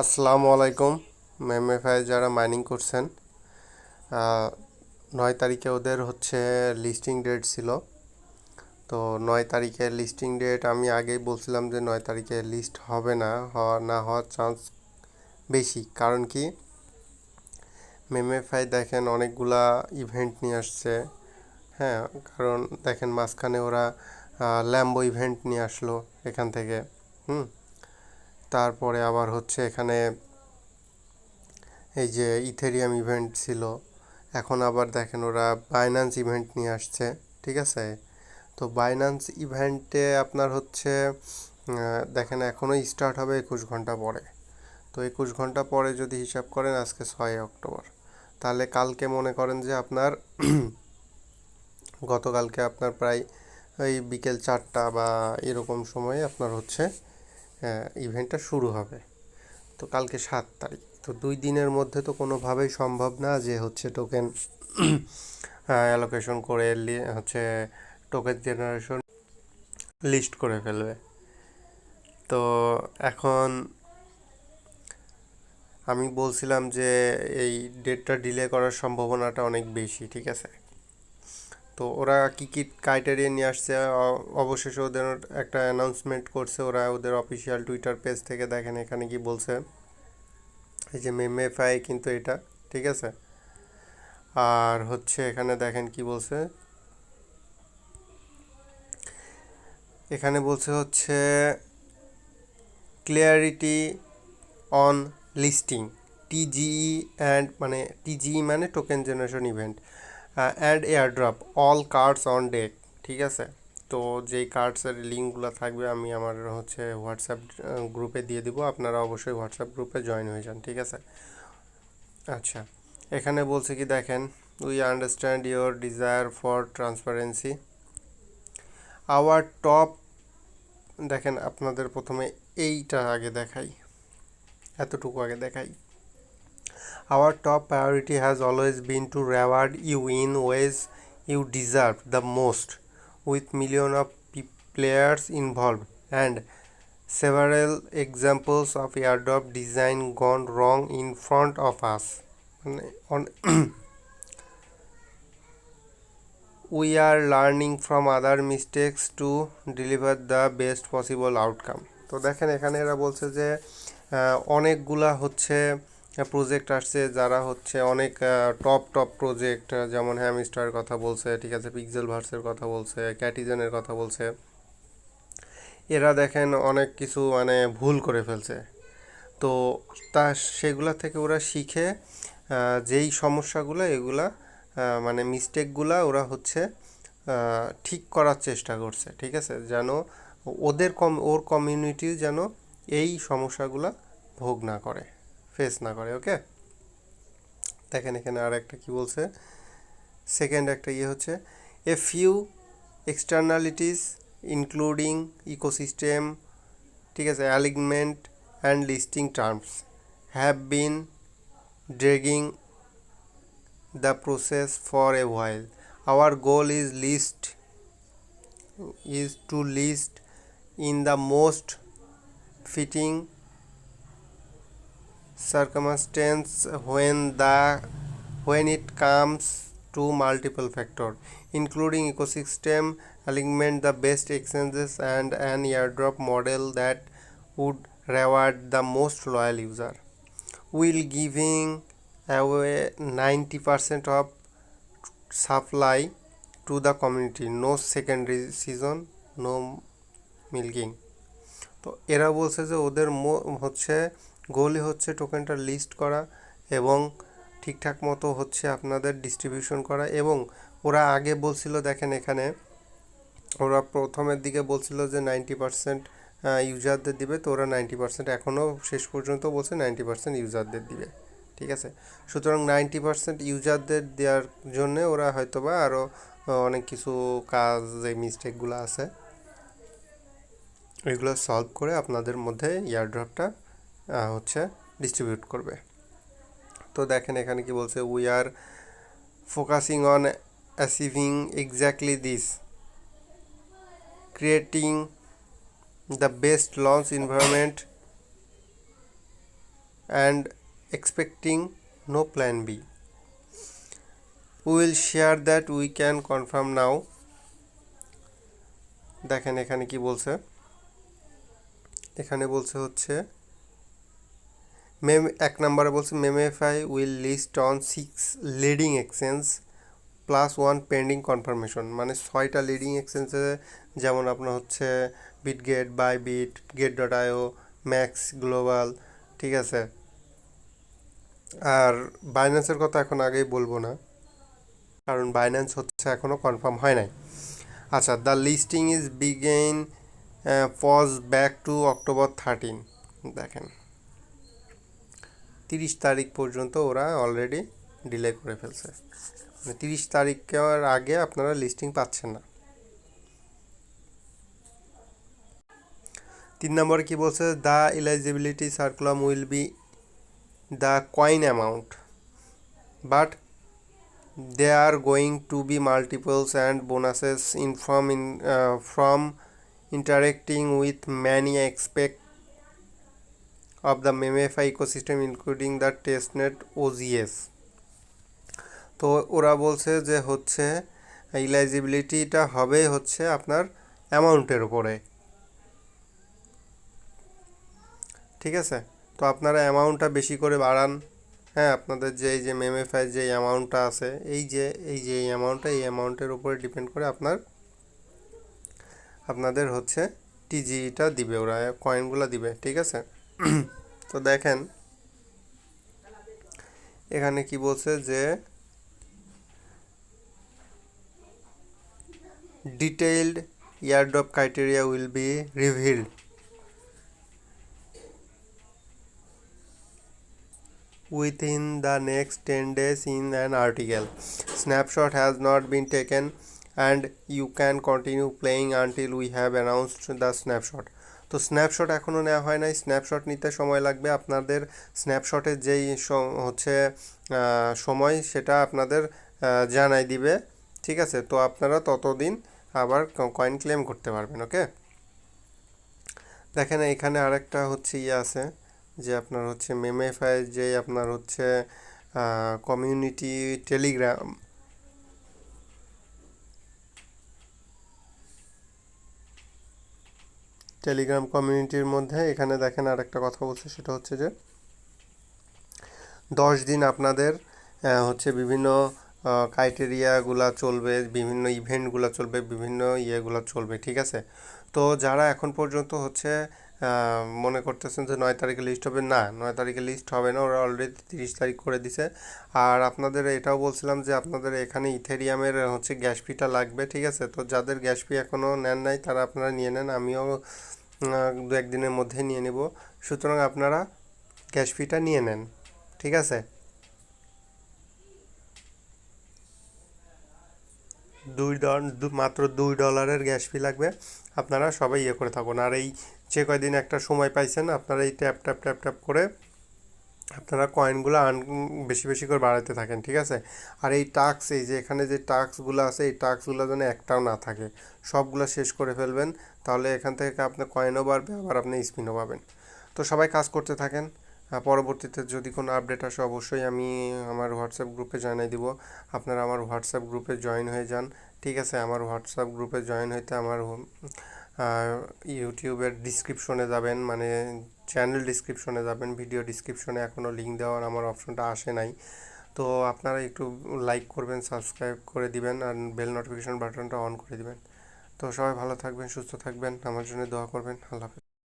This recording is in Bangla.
আসসালামু আলাইকুম। এমএফআই যারা মাইনিং করছেন, 9 তারিখে ওদের হচ্ছে লিস্টিং ডেট ছিল। তো 9 তারিখে লিস্টিং ডেট, আমি আগেই বলছিলাম যে 9 তারিখে লিস্ট হবে না, হওয়ার চান্স বেশি। কারণ কি, এমএফআই দেখেন অনেকগুলা ইভেন্ট নিয়ে আসছে। হ্যাঁ, কারণ দেখেন মাঝখানে ওরা ল্যাম্বো ইভেন্ট নিয়ে আসলো এখান থেকে। হুম তারপরে আবার হচ্ছে এখানে এই যে ইথেরিয়াম ইভেন্ট ছিল। এখন আবার দেখেন ওরা বাইন্যান্স ইভেন্ট নিয়ে আসছে। ঠিক আছে, তো বাইন্যান্স ইভেন্টে আপনার হচ্ছে দেখেন এখনও স্টার্ট হবে 21 ঘন্টা পরে। তো 21 ঘন্টা পরে যদি হিসাব করেন, আজকে 6 অক্টোবর, তাহলে কালকে মনে করেন যে আপনার গতকালকে আপনার প্রায় ওই বিকেল 4টা বা এরকম সময়ে আপনার হচ্ছে ইভেন্টটা শুরু হবে। তো কালকে 7 তারিখ, তো 2 দিনের মধ্যে তো কোনোভাবেই সম্ভব না যে হচ্ছে টোকেন অ্যালোকেশন করে হচ্ছে টোকেন জেনারেশন লিস্ট করে ফেলবে। তো এখন আমি বলছিলাম যে এই ডেটটা ডিলে করার সম্ভাবনাটা অনেক বেশি। ঠিক আছে, তো ওরা কী কী ক্রাইটেরিয়া নিয়ে আসছে, অবশেষে ওদের একটা অ্যানাউন্সমেন্ট করছে ওরা ওদের অফিসিয়াল টুইটার পেজ থেকে। দেখেন এখানে কি বলছে, এই যে মেমএফআই কিন্তু এটা। ঠিক আছে, আর হচ্ছে এখানে দেখেন কি বলছে, এখানে বলছে হচ্ছে clarity on listing TGE and, মানে টিজিই মানে token generation event, and airdrop all cards on deck. ঠিক আছে, তো যেই কার্ডসের লিঙ্কগুলো থাকবে আমি আমার হচ্ছে হোয়াটসঅ্যাপ গ্রুপে দিয়ে দিব, আপনারা অবশ্যই হোয়াটসঅ্যাপ গ্রুপে জয়েন হয়ে যান। ঠিক আছে, আচ্ছা, এখানে বলছে কি দেখেন, we understand your desire for transparency our top. দেখেন আপনাদের প্রথমে এইটা আগে দেখাই, এতটুকু আগে দেখাই। Our top priority has always been to reward you in ways you deserve the most, with millions of players involved and several examples of airdrop design gone wrong in front of us. On We are learning from other mistakes to deliver the best possible outcome. তো দেখেন এখানে এরা বলছে যে অনেকগুলা হচ্ছে প্রজেক্ট আসছে, যারা হচ্ছে অনেক টপ টপ প্রজেক্ট, যেমন হ্যামস্টার কথা বলছে। ঠিক আছে, পিক্সেল ভার্সের কথা বলছে, ক্যাটিজেনের কথা বলছে। এরা দেখেন অনেক কিছু মানে ভুল করে ফেলছে। তো তা সেগুলা থেকে ওরা শিখে যেই সমস্যাগুলো এগুলা মানে মিস্টেকগুলা ওরা হচ্ছে ঠিক করার চেষ্টা করছে। ঠিক আছে, যেন ওর কমিউনিটি যেন এই সমস্যাগুলা ভোগ না করে, ফেস না করে। ওকে, দেখেন এখানে আর একটা কি বলছে, সেকেন্ড একটা হচ্ছে a few externalities including ecosystem, ঠিক আছে, alignment and listing terms have been dragging the process for a while. Our goal is to list in the most fitting circumstance when it comes to multiple factors, including ecosystem alignment, the best exchanges, and an airdrop model that would reward the most loyal user. Will giving away 90% of supply to the community, no secondary season, no milking. তো এরা বলছে যে ওদের হচ্ছে গোলই হচ্ছে টোকেনটা লিস্ট করা এবং ঠিকঠাক মতো হচ্ছে আপনাদের ডিস্ট্রিবিউশন করা। এবং ওরা আগে বলছিল, দেখেন এখানে ওরা প্রথমের দিকে বলছিল যে 90% ইউজারদের দিবে, তো ওরা 90% এখনও শেষ পর্যন্ত বলছে 90% ইউজারদের দিবে। ঠিক আছে, সুতরাং 90% ইউজারদের দেওয়ার জন্যে ওরা হয়তোবা আরও অনেক কিছু কাজ, যে মিস্টেকগুলো আছে এগুলো সলভ করে আপনাদের মধ্যে এয়ারড্রপটা হচ্ছে ডিস্ট্রিবিউট করবে। তো দেখেন এখানে কি বলছে, we are focusing on achieving exactly this, creating the best launch environment and expecting no plan B. We will share that we can confirm now. দেখেন এখানে কি বলছে, এখানে বলছে হচ্ছে এক নম্বরে বলছে Memefi will list on 6 leading exchange plus 1 pending confirmation, মানে 6টা লিডিং এক্সচেঞ্জে, যেমন আপনার হচ্ছে বিটগেট, বাইবিট, গেট.io, ম্যাক্স গ্লোবাল, ঠিক আছে। আর বাইন্যান্সের কথা এখন আগেই বলবো না, কারণ বাইন্যান্স হচ্ছে এখনও কনফার্ম হয় নাই। আচ্ছা, the listing is begin pause back to October 13। দেখেন 30 তারিখ পর্যন্ত ওরা অলরেডি ডিলে করে ফেলছে, মানে 30 তারিখের আগে আপনারা লিস্টিং পাচ্ছেন না। 3 নম্বরে কি বলছে, the eligibility curriculum will be the coin amount, but there are going to be multiples and bonuses from interacting with many aspects of the MEMFI ecosystem including the testnet OGS. তো ওরা বলছে যে হচ্ছে এলিজিবিলিটিটা হবে হচ্ছে আপনার অ্যামাউন্টের উপরে, ঠিক আছে। তো আপনারা অ্যামাউন্টটা বেশি করে বাড়ান, হ্যাঁ, আপনাদের যে এই যে মেমেফাই যে অ্যামাউন্টটা আছে, এই অ্যামাউন্টটা, এই অ্যামাউন্টের উপরে ডিপেন্ড করে আপনাদের হচ্ছে টিজিটা দিবে, ওরা কয়েনগুলো দিবে, ঠিক আছে। তো দেখেন এখানে কি বলছে যে detailed airdrop criteria will be revealed within the next 10 days in an article. Snapshot has not been taken and you can continue playing until we have announced the snapshot. তো স্ন্যাপশট এখনও নেওয়া হয় নাই, স্ন্যাপশট নিতে সময় লাগবে। আপনাদের স্ন্যাপশটের যেই হচ্ছে সময় সেটা আপনাদের জানাই দিবে, ঠিক আছে। তো আপনারা ততদিন আবার কয়েন ক্লেম করতে পারবেন, ওকে। দেখেন এখানে আরেকটা হচ্ছে আছে যে আপনার হচ্ছে মেমেফাই যে আপনার হচ্ছে কমিউনিটি টেলিগ্রাম কমিউনিটির মধ্যে এখানে দেখেন আরেকটা কথা বলছে, সেটা হচ্ছে যে 10 দিন আপনাদের হচ্ছে বিভিন্ন ক্রাইটেরিয়াগুলা চলবে, বিভিন্ন ইভেন্টগুলো চলবে, বিভিন্ন ইয়েগুলো চলবে, ঠিক আছে। তো যারা এখন পর্যন্ত হচ্ছে মনে করতেছেন যে 9 তারিখে লিস্ট হবে, না, 9 তারিখে লিস্ট হবে না, ওরা অলরেডি 30 তারিখ করে দিছে। আর আপনাদের এটাও বলছিলাম যে আপনাদের এখানে ইথেরিয়ামের হচ্ছে গ্যাস ফিটা লাগবে, ঠিক আছে। তো যাদের গ্যাস ফি এখনও নেন নাই তারা আপনারা নিয়ে নেন, আমিও 2-1 দিনের মধ্যে নিয়ে নেব। সুতরাং আপনারা গ্যাস ফিটা নিয়ে নেন, ঠিক আছে। মাত্র $2 গ্যাস ফি লাগবে, আপনারা সবাই ইয়ে করে থাকুন। আর এই যে কয়দিন একটা সময় পাইছেন, আপনারা এই ট্যাপ ট্যাপ ট্যাপ ট্যাপ করে আপনারা কয়েনগুলো বেশি বেশি করে বাড়াতে থাকেন, ঠিক আছে। আর এই টাস্ক, এই যে এখানে যে টাস্কগুলো আছে, এই টাস্কগুলো যেন একটাও না থাকে, সবগুলো শেষ করে ফেলবেন, তাহলে এখান থেকে আপনার কয়েনও বাড়বে, আবার আপনি স্পিনও পাবেন। তো সবাই কাজ করতে থাকেন। পরবর্তীতে যদি কোনো আপডেট আসে অবশ্যই আমি আমার হোয়াটসঅ্যাপ গ্রুপে জানিয়ে দিব, আপনারা আমার হোয়াটসঅ্যাপ গ্রুপে জয়েন হয়ে যান, ঠিক আছে। আমার হোয়াটসঅ্যাপ গ্রুপে জয়েন হইতে আমার ইউটিউবের ডিসক্রিপশনে যাবেন, মানে চ্যানেল ডিসক্রিপশনে যাবেন, ভিডিও ডিসক্রিপশনে এখনও লিঙ্ক দেওয়ার আমার অপশনটা আসে নাই। তো আপনারা একটু লাইক করবেন, সাবস্ক্রাইব করে দিবেন, আর বেল নোটিফিকেশন বাটনটা অন করে দিবেন। তো সবাই ভালো থাকবেন, সুস্থ থাকবেন, আমার জন্য দোয়া করবেন। আল্লাহ হাফেজ।